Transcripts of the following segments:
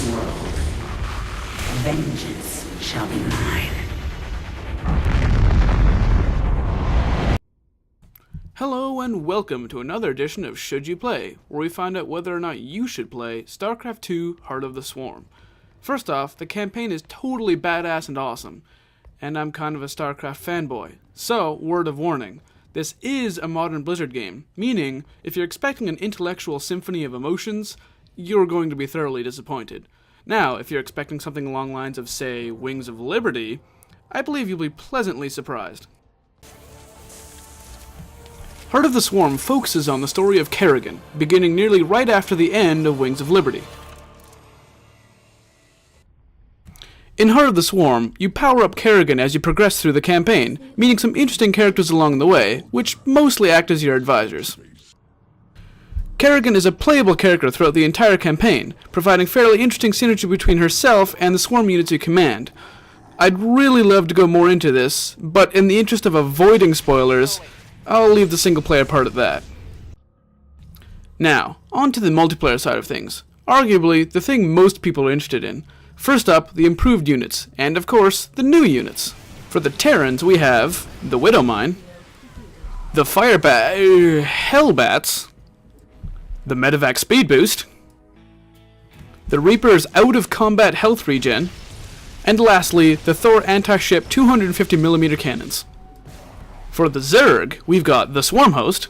this world. Vengeance shall be mine. Hello and welcome to another edition of Should You Play, where we find out whether or not you should play Starcraft 2 Heart of the Swarm. First off, the campaign is totally badass and awesome, and I'm kind of a Starcraft fanboy. So, word of warning, this is a modern Blizzard game, meaning if you're expecting an intellectual symphony of emotions, you're going to be thoroughly disappointed. Now, if you're expecting something along the lines of, say, Wings of Liberty, I believe you'll be pleasantly surprised. Heart of the Swarm focuses on the story of Kerrigan, beginning nearly right after the end of Wings of Liberty. In Heart of the Swarm, you power up Kerrigan as you progress through the campaign, meeting some interesting characters along the way, which mostly act as your advisors. Kerrigan is a playable character throughout the entire campaign, providing fairly interesting synergy between herself and the Swarm units you command. I'd really love to go more into this, but in the interest of avoiding spoilers, I'll leave the single player part at that. Now, on to the multiplayer side of things. Arguably, the thing most people are interested in. First up, the improved units, and of course, the new units. For the Terrans, we have the Widowmine, the Hellbats, the Medevac Speed Boost, the Reaper's out-of-combat health regen, and lastly, the Thor anti-ship 250mm cannons. For the Zerg, we've got the Swarm Host,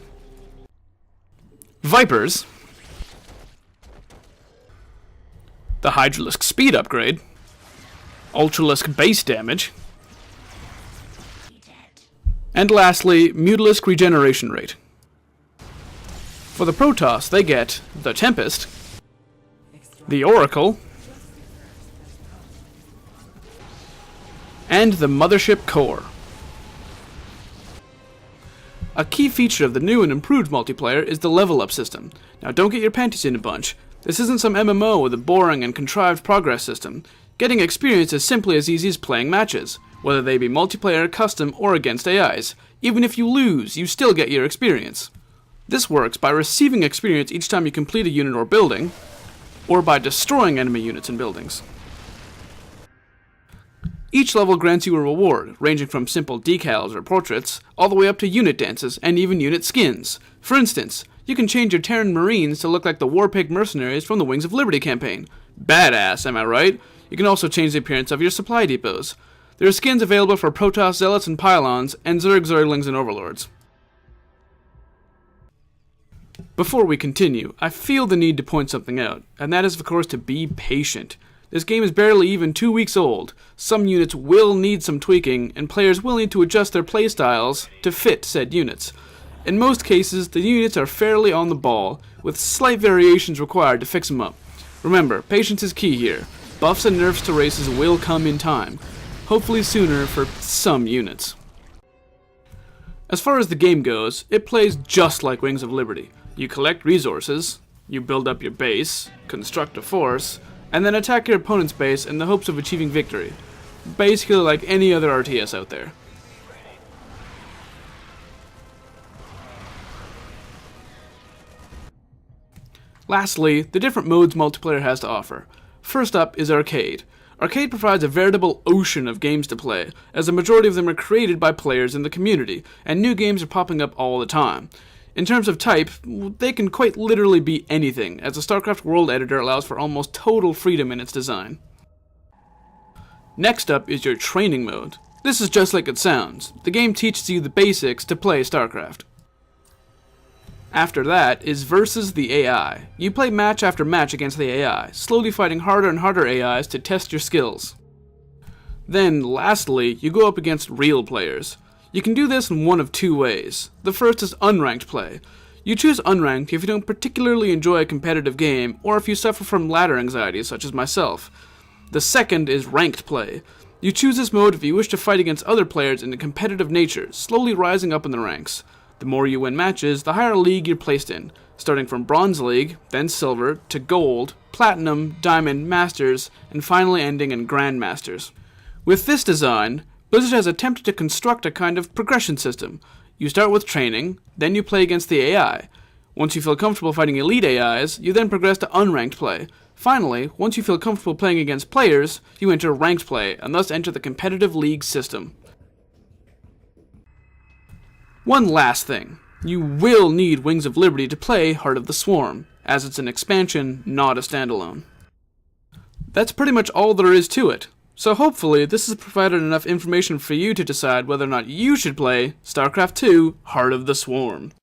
Vipers, the Hydralisk speed upgrade, Ultralisk base damage, and lastly, Mutalisk regeneration rate. For the Protoss, they get the Tempest, the Oracle, and the Mothership Core. A key feature of the new and improved multiplayer is the level up system. Now don't get your panties in a bunch. This isn't some MMO with a boring and contrived progress system. Getting experience is simply as easy as playing matches, whether they be multiplayer, custom, or against AIs. Even if you lose, you still get your experience. This works by receiving experience each time you complete a unit or building, or by destroying enemy units and buildings. Each level grants you a reward, ranging from simple decals or portraits, all the way up to unit dances and even unit skins. For instance, you can change your Terran Marines to look like the Warpig mercenaries from the Wings of Liberty campaign. Badass, am I right? You can also change the appearance of your supply depots. There are skins available for Protoss Zealots and Pylons, and Zerg Zerglings and Overlords. Before we continue, I feel the need to point something out, and that is of course to be patient. This game is barely even 2 weeks old. Some units will need some tweaking, and players will need to adjust their playstyles to fit said units. In most cases, the units are fairly on the ball, with slight variations required to fix them up. Remember, patience is key here. Buffs and nerfs to races will come in time, hopefully sooner for some units. As far as the game goes, it plays just like Wings of Liberty. You collect resources, you build up your base, construct a force, and then attack your opponent's base in the hopes of achieving victory. Basically like any other RTS out there. Lastly, the different modes multiplayer has to offer. First up is Arcade. Arcade provides a veritable ocean of games to play, as the majority of them are created by players in the community, and new games are popping up all the time. In terms of type, they can quite literally be anything, as the Starcraft world editor allows for almost total freedom in its design. Next up is your training mode. This is just like it sounds. The game teaches you the basics to play Starcraft. After that is Versus the AI. You play match after match against the AI, slowly fighting harder and harder AIs to test your skills. Then, lastly, you go up against real players. You can do this in one of two ways. The first is unranked play. You choose unranked if you don't particularly enjoy a competitive game, or if you suffer from ladder anxiety, such as myself. The second is ranked play. You choose this mode if you wish to fight against other players in a competitive nature, slowly rising up in the ranks. The more you win matches, the higher league you're placed in, starting from Bronze League, then Silver, to Gold, Platinum, Diamond, Masters, and finally ending in Grandmasters. With this design, Blizzard has attempted to construct a kind of progression system. You start with training, then you play against the AI. Once you feel comfortable fighting elite AIs, you then progress to unranked play. Finally, once you feel comfortable playing against players, you enter ranked play, and thus enter the competitive league system. One last thing. You will need Wings of Liberty to play Heart of the Swarm, as it's an expansion, not a standalone. That's pretty much all there is to it. So hopefully this has provided enough information for you to decide whether or not you should play StarCraft 2 Heart of the Swarm.